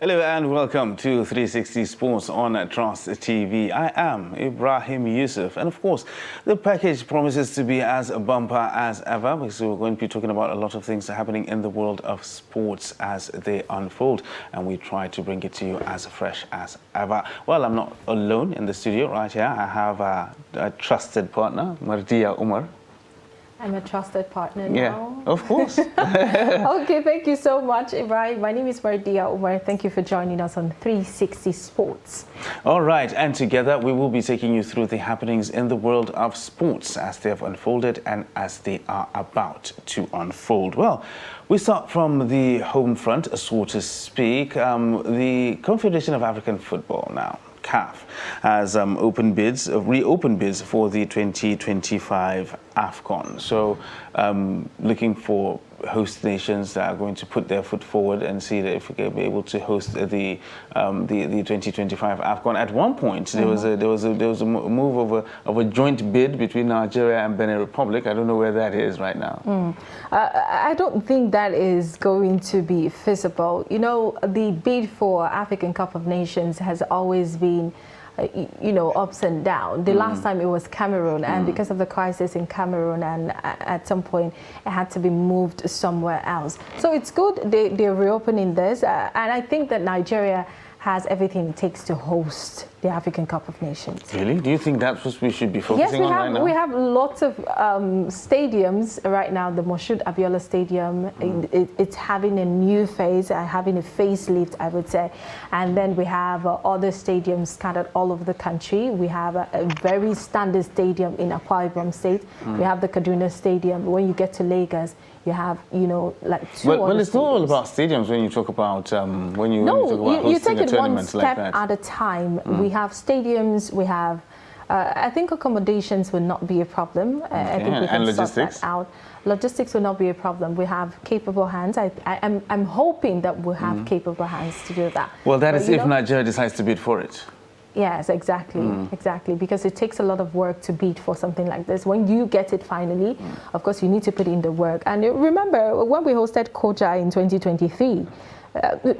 Hello and welcome to 360 Sports on Trust TV. I am Ibrahim Yusuf, and of course, the package promises to be as bumper as ever because we're going to be talking about a lot of things happening in the world of sports as they unfold, and we try to bring it to you as fresh as ever. Well, I'm not alone in the studio right here. I have a trusted partner, Mardia Umar. I'm a trusted partner now. Yeah, of course. Okay, thank you so much, Ibrahim. My name is Mardia Umar. Thank you for joining us on 360 Sports. All right, and together we will be taking you through the happenings in the world of sports as they have unfolded and as they are about to unfold. Well, we start from the home front, so to speak. The Confederation of African Football now, CAF, has reopened bids for the 2025 AFCON. So looking for host nations that are going to put their foot forward and see that if we can be able to host the 2025 AFCON. At one point, there was a move of a joint bid between Nigeria and Benin Republic. I don't know where that is right now. I don't think that is going to be feasible. You know, the bid for African Cup of Nations has always been ups and downs. The last time it was Cameroon, and because of the crisis in Cameroon, and at some point it had to be moved somewhere else. So it's good they're reopening this, and I think that Nigeria has everything it takes to host the African Cup of Nations. Really? Do you think that's what we should be focusing on right now? We have lots of stadiums right now. The Moshood Abiola Stadium, it's having a new phase, having a facelift, I would say. And then we have other stadiums scattered all over the country. We have a very standard stadium in Akwa Ibom State. We have the Kaduna Stadium. When you get to Lagos, you have, like two other Well, it's not all stadiums. about stadiums when you talk about You hosting take a it one tournament like step that. at a time. We have stadiums, we have, I think accommodations will not be a problem. I think we can sort that out. Logistics will not be a problem. We have capable hands. I'm hoping that we'll have capable hands to do that. Well, that is if Nigeria decides to bid for it. Yes, exactly, because it takes a lot of work to bid for something like this. When you get it finally, of course, you need to put in the work. And remember, when we hosted Koja in 2023,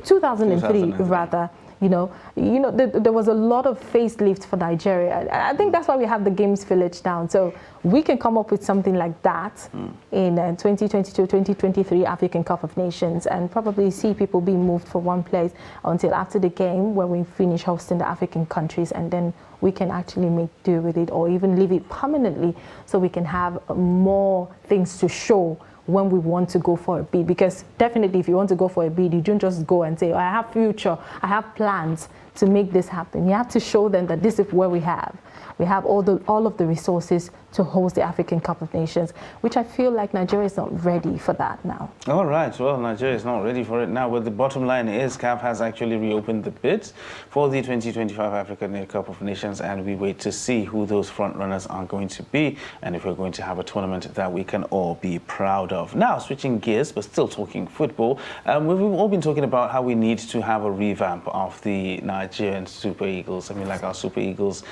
2003 rather, there was a lot of facelift for Nigeria. I think that's why we have the Games Village down. So we can come up with something like that in 2022, 2023 African Cup of Nations, and probably see people being moved from one place until after the game when we finish hosting the African countries, and then we can actually make do with it or even leave it permanently so we can have more things to show when we want to go for a bid. Because definitely if you want to go for a bid, you don't just go and say, I have future, I have plans to make this happen. You have to show them that this is where we have. We have all of the resources to host the African Cup of Nations, which I feel like Nigeria is not ready for that now. All right, well, Nigeria is not ready for it now, but the bottom line is CAF has actually reopened the bids for the 2025 African Cup of Nations, and we wait to see who those front runners are going to be and if we're going to have a tournament that we can all be proud of. Now, switching gears, but still talking football, we've all been talking about how we need to have a revamp of the Nigerian Super Eagles. I mean, like our Super Eagles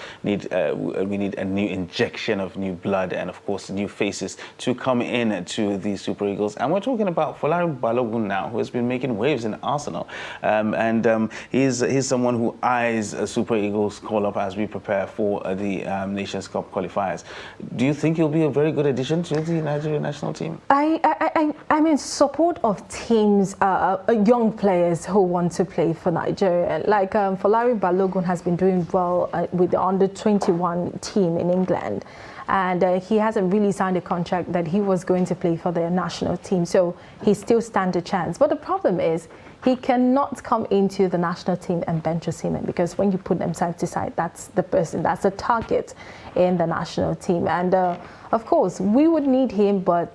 we need a new injection of new blood and, of course, new faces to come in to the Super Eagles. And we're talking about Folarin Balogun now, who has been making waves in Arsenal. He's someone who eyes a Super Eagles call-up as we prepare for the Nations Cup qualifiers. Do you think he'll be a very good addition to the Nigerian national team? I'm in support of teams, young players who want to play for Nigeria. Like Folarin Balogun has been doing well with the under-21 team in England. And he hasn't really signed a contract that he was going to play for the national team. So he still stands a chance. But the problem is he cannot come into the national team and bench Osimhen, because when you put them side to side, that's the person, that's the target in the national team. And of course, we would need him, but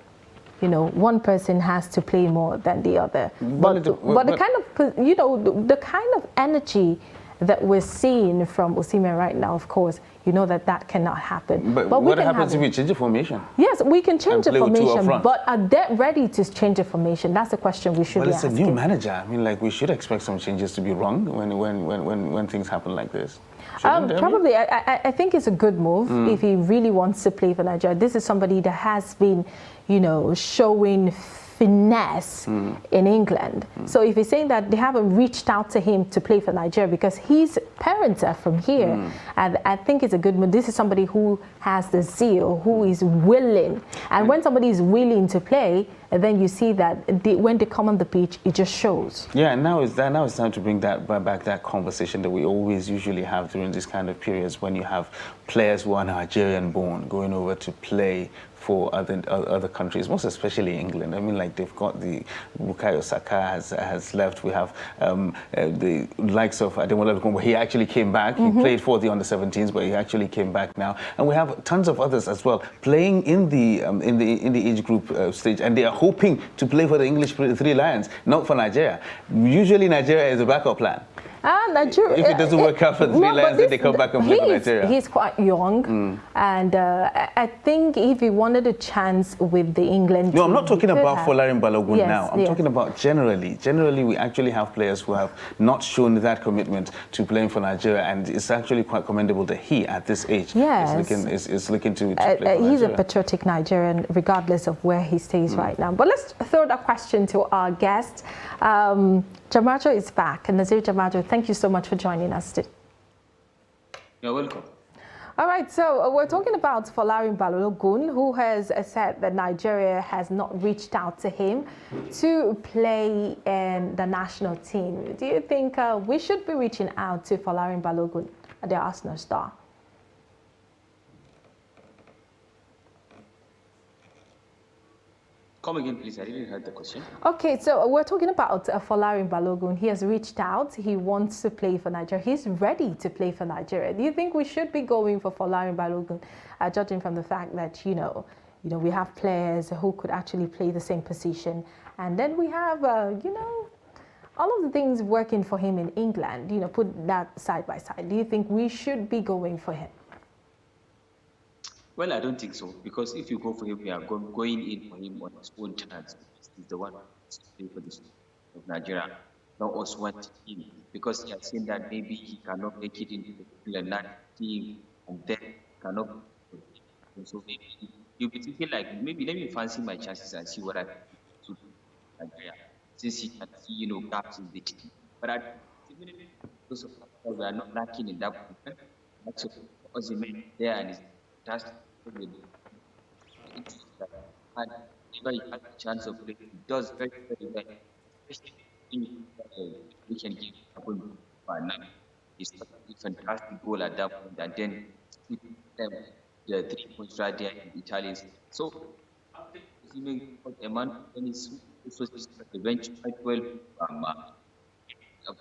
one person has to play more than the other. But the kind of energy that we're seeing from Osimhen right now, of course, that cannot happen. But what happens if we change the formation? Yes, we can change the formation, but are they ready to change the formation? That's the question we should be asking. Well, it's a new manager. I mean, like, we should expect some changes to be wrong when things happen like this. Probably, I think it's a good move if he really wants to play for Nigeria. This is somebody that has been, you know, showing finesse in England. So if he's saying that they haven't reached out to him to play for Nigeria because his parents are from here, and I think it's a good move. This is somebody who has the zeal, who is willing. And when somebody is willing to play, and then you see that when they come on the pitch, it just shows. Yeah, and now it's time to bring that back, that conversation that we always usually have during these kind of periods when you have players who are Nigerian born going over to play for other countries, most especially England. I mean, like, they've got the Bukayo Saka has left. We have the likes of Ademola Lookman, he actually came back. He played for the under-17s, but he actually came back now. And we have tons of others as well playing in the age group stage, and they are hoping to play for the English Three Lions, not for Nigeria. Usually, Nigeria is a backup plan. Nigeria, if it doesn't work out for the Three Lions, then they come back and play for Nigeria. He's quite young, and I think if he wanted a chance with the England No, team, I'm not talking about Folarin Balogun now. I'm yes. talking about generally. Generally, we actually have players who have not shown that commitment to playing for Nigeria, and it's actually quite commendable that he, at this age, is looking to play for Nigeria. He's a patriotic Nigerian, regardless of where he stays right now. But let's throw that question to our guest. Jamajo is back, and Nazir Jamajo, thank you so much for joining us today. You're welcome. All right, so we're talking about Folarin Balogun, who has said that Nigeria has not reached out to him to play in the national team. Do you think we should be reaching out to Folarin Balogun, the Arsenal star? Come again, please. I didn't hear the question. Okay, so we're talking about Folarin Balogun. He has reached out. He wants to play for Nigeria. He's ready to play for Nigeria. Do you think we should be going for Folarin Balogun, judging from the fact that, you know, we have players who could actually play the same position, and then we have, you know, all of the things working for him in England, you know, put that side by side. Do you think we should be going for him? Well, I don't think so, because if you go for him, we are going in for him on his own terms. He's the one who's playing for this of Nigeria, not us want him, because he has seen that maybe he cannot make it into the England team, and then cannot. So maybe you'll be thinking like, maybe let me fancy my chances and see what I can do to Nigeria, since he can see, you know, gaps in the team. But because of that, we are not lacking in that position. That's us there, and it's just and whenever he has a chance of playing, he does very, very well. Especially we can give he's a fantastic goal at that point, and then the 3 points right there in the Italians. So after receiving a man when he's also the bench quite well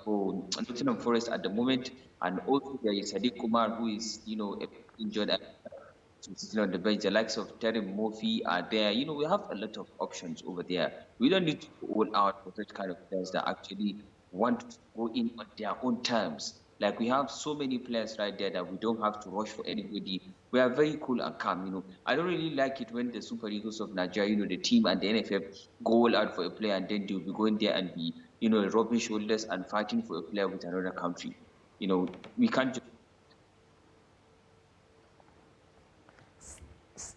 for Nottingham Forest at the moment, and also there is Sadiq Kumar, who is, you know, injured sitting on the bench. The likes of Terry Murphy are there. You know, we have a lot of options over there. We don't need to go all out for such kind of players that actually want to go in on their own terms. Like, we have so many players right there that we don't have to rush for anybody. We are very cool and calm, you know. I don't really like it when the Super Eagles of Nigeria, you know, the team and the NFF go all out for a player, and then they'll be going there and be, you know, rubbing shoulders and fighting for a player with another country. You know, we can't just...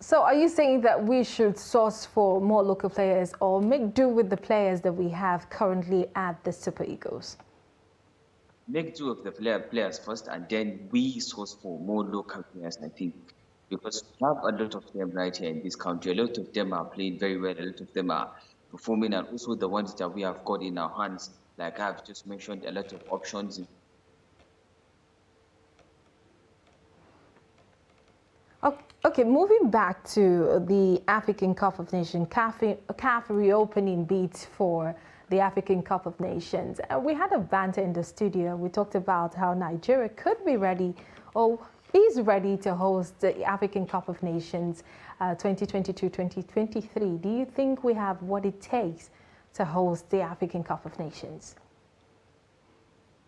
So are you saying that we should source for more local players, or make do with the players that we have currently at the Super Eagles? Make do of the players first, and then we source for more local players, I think. Because we have a lot of them right here in this country. A lot of them are playing very well. A lot of them are performing, and also the ones that we have got in our hands. Like I've just mentioned, a lot of options. Okay, moving back to the African Cup of Nations, CAF reopening bids for the African Cup of Nations. We had a banter in the studio. We talked about how Nigeria could be ready, or is ready, to host the African Cup of Nations 2022-2023. Do you think we have what it takes to host the African Cup of Nations?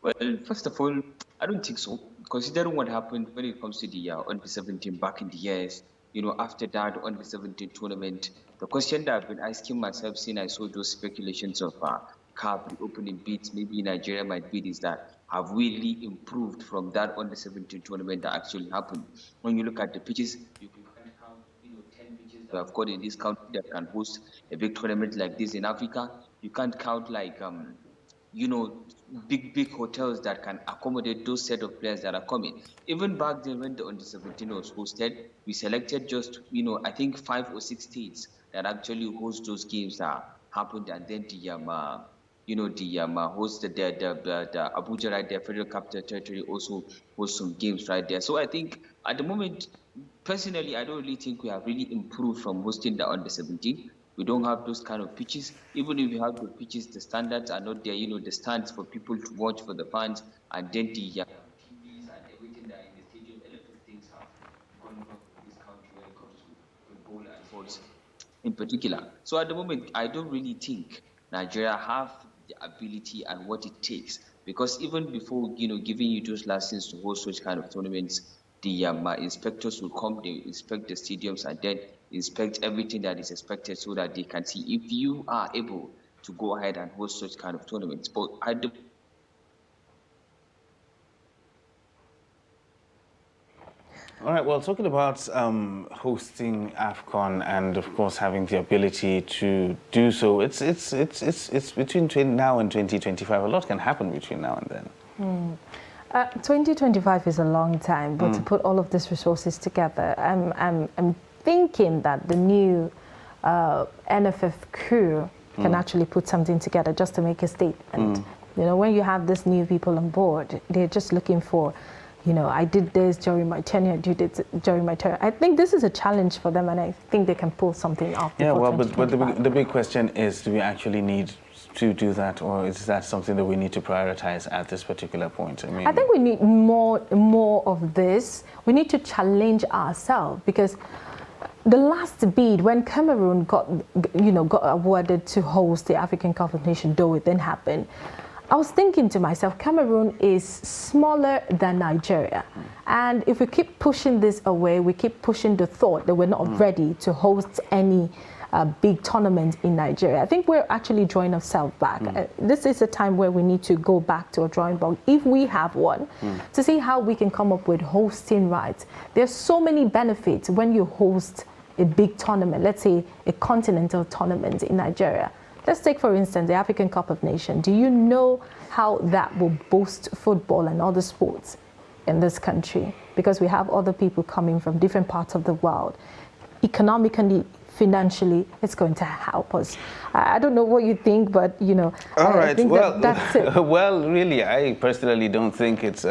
Well, first of all, I don't think so. Considering what happened when it comes to the under-17 back in the years, you know, after that under-17 tournament, the question that I've been asking myself since I saw those speculations of CAF reopening bids, maybe Nigeria might bid, is that have really improved from that under-17 tournament that actually happened. When you look at the pitches, you can't count 10 pitches we have got in this country that can host a big tournament like this in Africa. You can't count like big hotels that can accommodate those set of players that are coming. Even back then when the under 17 was hosted, we selected just I think 5 or 6 states that actually host those games that happened, and then the host the Abuja right there, Federal Capital Territory, also host some games right there. So I think at the moment, personally, I don't really think we have really improved from hosting the under 17. We don't have those kind of pitches. Even if we have the pitches, the standards are not there. The stands for people to watch, for the fans, and then the TVs and everything that in the stadium. A lot of things have gone wrong in this country when it comes to football and sports in particular. So at the moment, I don't really think Nigeria have the ability and what it takes, because even before giving you those licenses to host such kind of tournaments, the inspectors will come, they inspect the stadiums and then inspect everything that is expected so that they can see if you are able to go ahead and host such kind of tournaments. But at the All right. Well, talking about hosting AFCON and, of course, having the ability to do so, it's between now and 2025. A lot can happen between now and then. 2025 is a long time, but to put all of these resources together, I'm thinking that the new NFF crew can actually put something together just to make a statement. When you have these new people on board, they're just looking for, I did this during my tenure, I did it during my tenure. I think this is a challenge for them, and I think they can pull something off. Yeah, well, but the big question is, do we actually need to do that, or is that something that we need to prioritize at this particular point? I think we need more of this. We need to challenge ourselves, because the last bid, when Cameroon got awarded to host the African Cup of Nations, though it didn't happen, I was thinking to myself, Cameroon is smaller than Nigeria. And if we keep pushing this away, we keep pushing the thought that we're not ready to host any big tournament in Nigeria, I think we're actually drawing ourselves back. This is a time where we need to go back to a drawing board, if we have one, to see how we can come up with hosting rights. There's so many benefits when you host a big tournament, let's say a continental tournament in Nigeria. Let's take, for instance, the African Cup of Nations. Do you know how that will boost football and other sports in this country? Because we have other people coming from different parts of the world. Economically, financially, it's going to help us. I don't know what you think, but I think that's it. Well, really, I personally don't think it's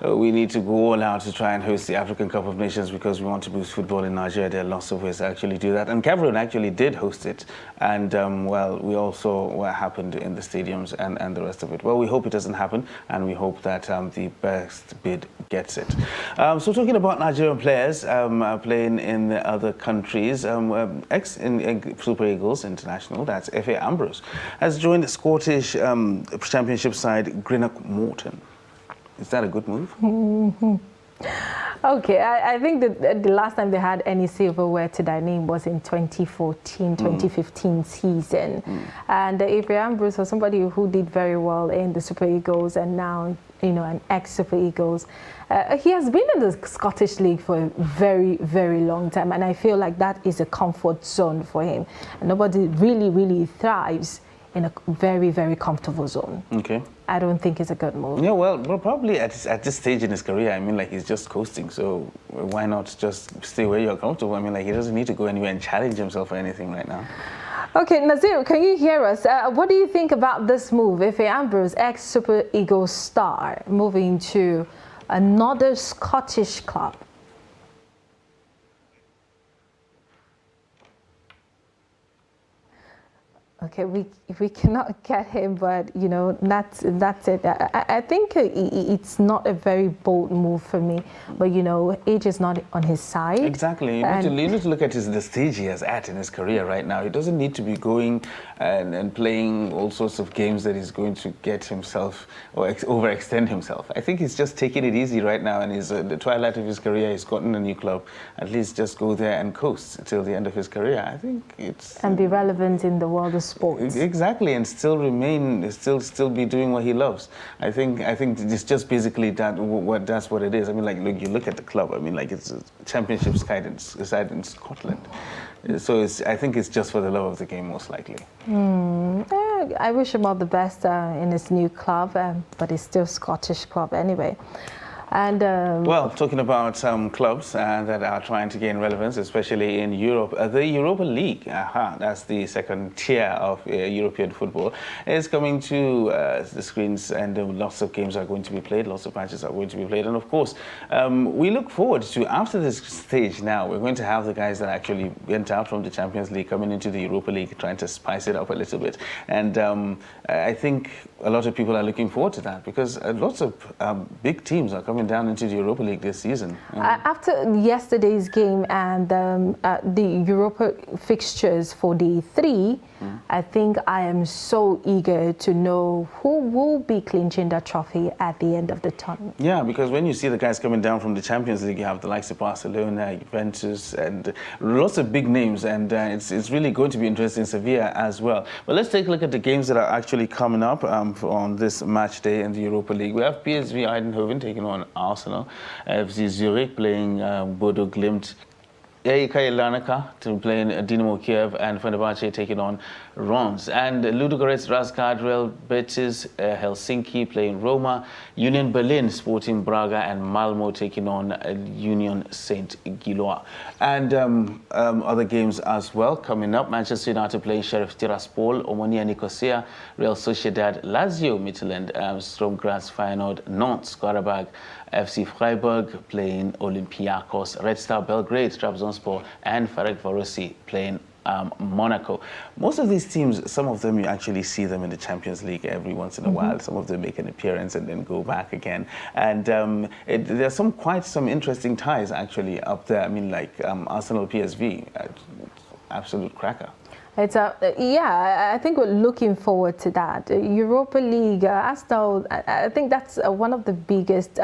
we need to go all out to try and host the African Cup of Nations because we want to boost football in Nigeria. There are lots of ways to actually do that, and Cameroon actually did host it, and we all saw what happened in the stadiums and the rest of it. Well, we hope it doesn't happen, and we hope that the best bid gets it. So talking about Nigerian players playing in the other countries, ex-Super Eagles International, that's F.A. Ambrose, has joined the Scottish Championship side Greenock Morton. Is that a good move? Okay, I think that the last time they had any silverware to their name was in 2014-2015 season. And F.A. Ambrose was somebody who did very well in the Super Eagles, and now, an ex-Super Eagles. He has been in the Scottish League for a very, very long time, and I feel like that is a comfort zone for him. And nobody really thrives in a very, very comfortable zone. Okay. I don't think it's a good move. Yeah, well, probably at this stage in his career, he's just coasting, so why not just stay where you're comfortable? He doesn't need to go anywhere and challenge himself or anything right now. Okay, Nazir, can you hear us? What do you think about this move? F.A. Ambrose, ex-Super Eagles star, moving to another Scottish club. Okay, we cannot get him, but that's it. I think it's not a very bold move for me, but age is not on his side. Exactly. You need to look at the stage he is at in his career right now. He doesn't need to be going and playing all sorts of games that he's going to get himself or overextend himself. I think he's just taking it easy right now, and he's the twilight of his career. He's gotten a new club. At least just go there and coast until the end of his career. I think it's... And be relevant in the world of sport. Exactly, and still be doing what he loves. I think it's just basically that's what it is. I mean, like, look, you look at the club. I mean, like, it's a championship side in Scotland. So I think it's just for the love of the game, most likely. I wish him all the best in his new club, but it's still Scottish club anyway. And well, talking about clubs that are trying to gain relevance, especially in Europe, the Europa League, that's the second tier of European football, is coming to the screens, and lots of games are going to be played, lots of matches are going to be played, and of course, we look forward to, after this stage now, we're going to have the guys that actually went out from the Champions League coming into the Europa League, trying to spice it up a little bit, and I think a lot of people are looking forward to that, because lots of big teams are coming down into the Europa League this season. After yesterday's game and the Europa fixtures for the three, I think I am so eager to know who will be clinching the trophy at the end of the tournament. Yeah, because when you see the guys coming down from the Champions League, you have the likes of Barcelona, Juventus, and lots of big names, and it's really going to be interesting, Sevilla as well. But let's take a look at the games that are actually coming up on this match day in the Europa League. We have PSV Eindhoven taking on Arsenal, FC Zurich playing Bodo Glimt, AEK Larnaca to playing Dinamo Kiev, and Fenerbahce taking on Reims. And Ludogorets Razgrad, Real Betis, Helsinki playing Roma, Union Berlin Sporting Braga, and Malmo taking on Union Saint Gilloise. And other games as well coming up: Manchester United playing Sheriff Tiraspol, Omonia Nicosia, Real Sociedad, Lazio Midtjylland, Sturm Graz Feyenoord, Nantes Qarabag, FC Freiburg playing Olympiacos, Red Star Belgrade, Trabzonspor, and Ferencvárosi playing Monaco. Most of these teams, some of them you actually see them in the Champions League every once in a while. Some of them make an appearance and then go back again. And there's quite some interesting ties actually up there. I mean, like Arsenal PSV, absolute cracker. It's yeah, I think we're looking forward to that. Europa League, Arsenal, I think that's one of the biggest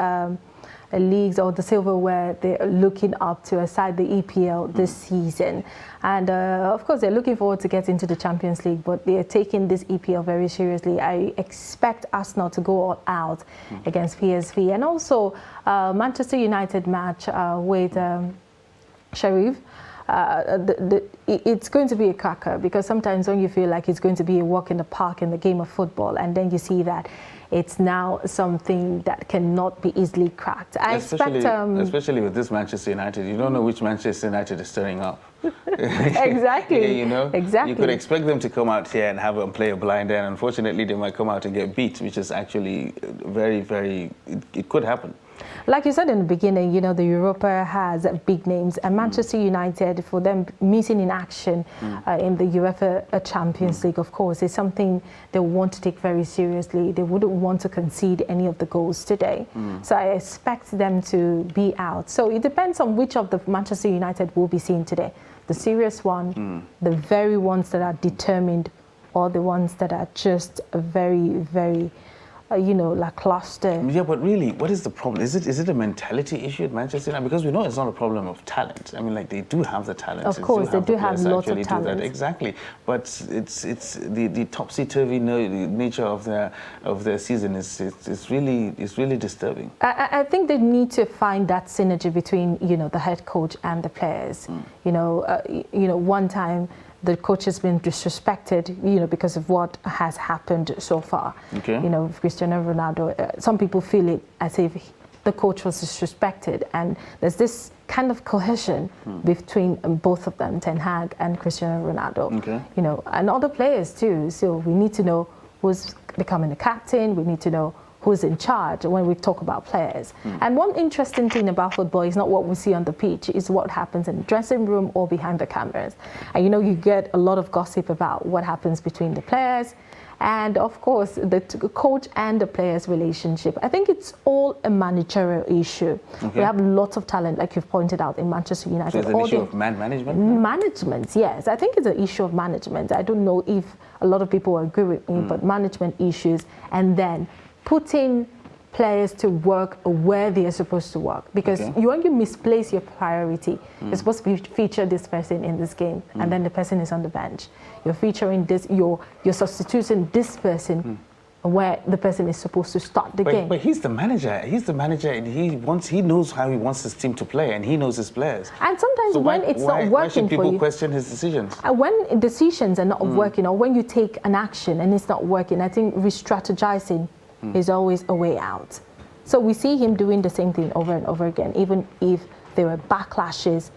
leagues, or the silverware they're looking up to, aside the EPL this season. And of course, they're looking forward to getting to the Champions League, but they're taking this EPL very seriously. I expect Arsenal to go all out against PSV. And also, Manchester United match with Sheriff. It's going to be a cracker, because sometimes when you feel like it's going to be a walk in the park in the game of football, and then you see that it's now something that cannot be easily cracked. Especially with this Manchester United, you don't know which Manchester United is stirring up. Exactly. Yeah, you know, exactly. You could expect them to come out here and have them play a blind, and unfortunately they might come out and get beat, which is actually very, very, it could happen. Like you said in the beginning, you know, the Europa has big names, and Manchester United, for them missing in action in the UEFA Champions League, of course, is something they want to take very seriously. They wouldn't want to concede any of the goals today. So I expect them to be out. So it depends on which of the Manchester United will be seen today. The serious one, the very ones that are determined, or the ones that are just very, very lackluster. Yeah, but really, what is the problem? Is it a mentality issue at Manchester United? Because we know it's not a problem of talent. I mean, like, they do have the talent. Of course, they do have lots of talent. Exactly, but it's the topsy-turvy nature of their season is really disturbing. I think they need to find that synergy between the head coach and the players. One time the coach has been disrespected, because of what has happened so far. Okay. Cristiano Ronaldo, some people feel it as if the coach was disrespected, and there's this kind of cohesion between both of them, Ten Hag and Cristiano Ronaldo. Okay. And other players too. So we need to know who's becoming the captain. We need to know who's in charge when we talk about players. And one interesting thing about football is not what we see on the pitch, it's what happens in the dressing room or behind the cameras. And you get a lot of gossip about what happens between the players and, of course, the coach and the players' relationship. I think it's all a managerial issue. Okay. We have lots of talent, like you've pointed out, in Manchester United. So it's an issue of management? Management, yes. I think it's an issue of management. I don't know if a lot of people agree with me, but management issues, and then putting players to work where they are supposed to work, because when you misplace your priority, you're supposed to feature this person in this game, and then the person is on the bench. You're featuring this, you're substituting this person where the person is supposed to start the game. But he's the manager. He's the manager, and he knows how he wants his team to play, and he knows his players. And sometimes when it's not working why should people for you, question his decisions? When decisions are not working, or when you take an action and it's not working, I think re-strategizing is always a way out. So we see him doing the same thing over and over again, even if there were backlashes,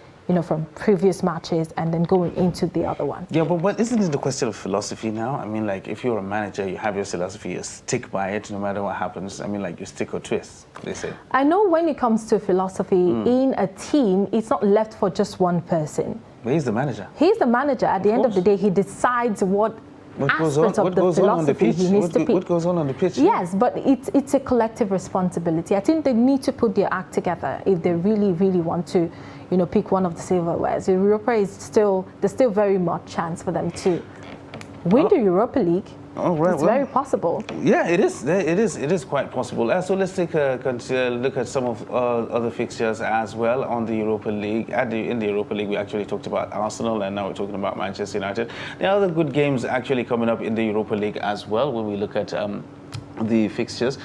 from previous matches and then going into the other one. Yeah, but isn't it the question of philosophy now? I mean, like, if you're a manager, you have your philosophy, you stick by it no matter what happens. I mean, like, you stick or twist, they say. I know when it comes to philosophy, in a team, it's not left for just one person. But he's the manager. He's the manager. At the end of the day, he decides what aspects of the philosophy he needs to pick. What goes on the pitch? Yes, but it's a collective responsibility. I think they need to put their act together if they really, really want to, pick one of the silverwares. Europa there's still very much chance for them to win the Europa League. Oh, right. It's very possible. Yeah, it is. It is quite possible. So let's take a look at some of other fixtures as well on the Europa League. In the Europa League, we actually talked about Arsenal, and now we're talking about Manchester United. There are other good games actually coming up in the Europa League as well. When we look at the fixtures,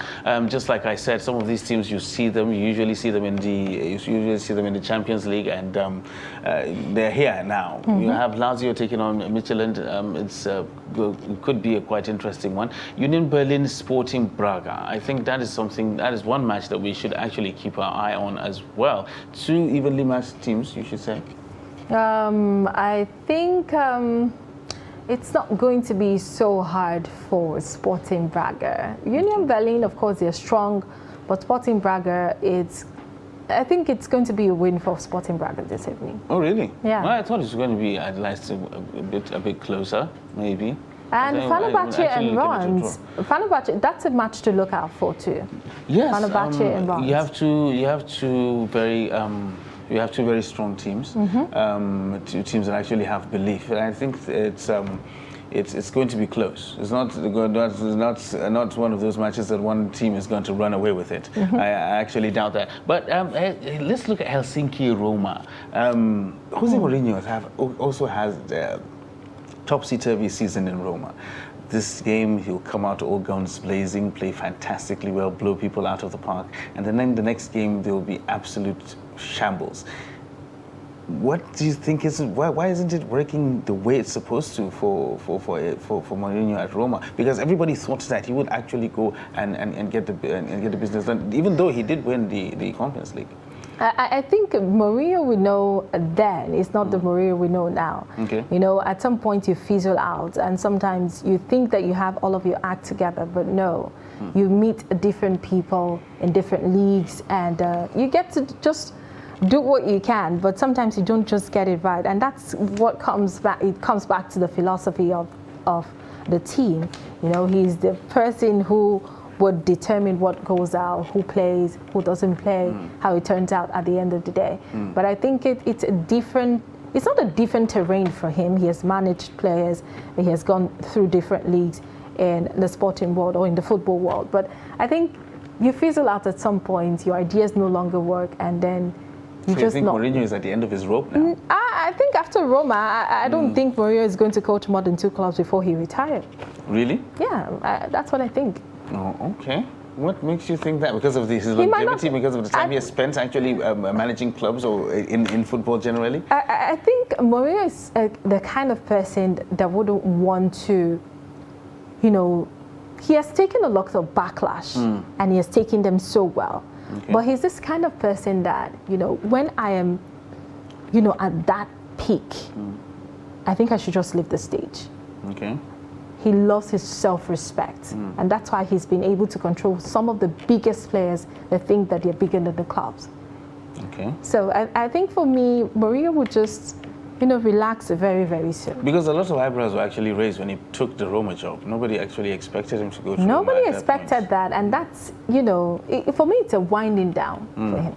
just like I said, some of these teams you usually see them in the Champions League, and they're here now. You have Lazio taking on Midtjylland. It could be a quite interesting one. Union Berlin Sporting Braga. I think that is one match that we should actually keep our eye on as well. Two evenly matched teams, you should say. I think it's not going to be so hard for Sporting Braga. Union Berlin, of course, they're strong, but Sporting Braga, I think it's going to be a win for Sporting Braga this evening. Oh, really? Yeah. Well, I thought it was going to be a bit closer, maybe. And Fenerbahce and Rennes, Fenerbahce, that's a match to look out for too. Yes. Fenerbahce and Rennes. You have two very strong teams, two teams that actually have belief, and I think it's going to be close. It's not one of those matches that one team is going to run away with it. I actually doubt that. But let's look at Helsinki Roma. Jose Mourinho also has topsy-turvy season in Roma. This game, he'll come out all guns blazing, play fantastically well, blow people out of the park, and then the next game there will be absolute shambles. What do you think why isn't it working the way it's supposed to for Mourinho at Roma? Because everybody thought that he would actually go and get the business done, even though he did win the Conference League. I think Mourinho we know then is not the Mourinho we know now. Okay. At some point you fizzle out, and sometimes you think that you have all of your act together, but no. You meet different people in different leagues, and you get to just do what you can, but sometimes you don't just get it right, and that's what comes back. It comes back to the philosophy of the team. He's the person who would determine what goes out, who plays, who doesn't play, how it turns out at the end of the day. But I think it's not a different terrain for him. He has managed players, he has gone through different leagues in the sporting world or in the football world. But I think you fizzle out at some point, your ideas no longer work, and then you think Mourinho is at the end of his rope now? I think after Roma, I don't think Mourinho is going to coach more than 2 clubs before he retires. Really? Yeah, that's what I think. Oh, okay. What makes you think that? Because of his longevity, because of the time he has spent actually managing clubs or in football generally? I think Mourinho is the kind of person that wouldn't want to, he has taken a lot of backlash and he has taken them so well. Okay. But he's this kind of person that, when I am, at that peak, I think I should just leave the stage. Okay. He loves his self-respect, and that's why he's been able to control some of the biggest players that think that they're bigger than the clubs. Okay. So I think for me, Mourinho would just, relax very, very soon. Because a lot of eyebrows were actually raised when he took the Roma job. Nobody actually expected him to go to Nobody expected that, and that's, for me, it's a winding down for him.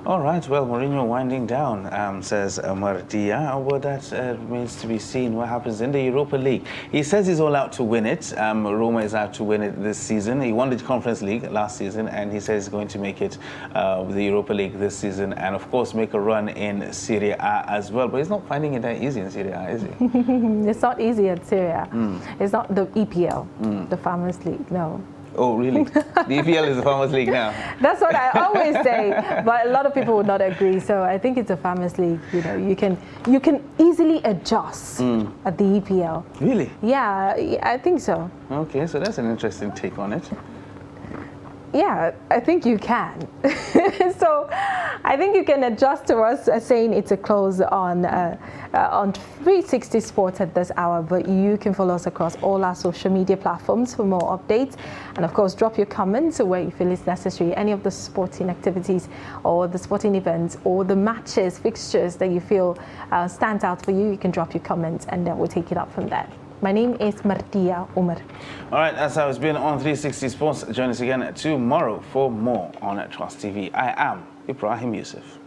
All right, well, Mourinho winding down, says Mardia. Well, that remains to be seen what happens in the Europa League. He says he's all out to win it. Roma is out to win it this season. He won the Conference League last season, and he says he's going to make it the Europa League this season, and of course make a run in Serie A as well. But he's not finding it that easy in Serie A, is he? It's not easy at Serie A. It's not the EPL, the Farmers League, no. Oh, really? The EPL is the Farmers League now. That's what I always say, but a lot of people would not agree. So I think it's a Farmers League. You know, you can easily adjust at the EPL. Really? Yeah, I think so. Okay, so that's an interesting take on it. Yeah, I think you can. So I think you can adjust to us saying it's a close on 360 Sports at this hour, but you can follow us across all our social media platforms for more updates. And of course, drop your comments where you feel it's necessary. Any of the sporting activities or the sporting events or the matches, fixtures that you feel stands out for you, you can drop your comments and then we'll take it up from there. My name is Martia Umar. All right, that's how it's been on 360 Sports. Join us again tomorrow for more on Trust TV. I am Ibrahim Yusuf.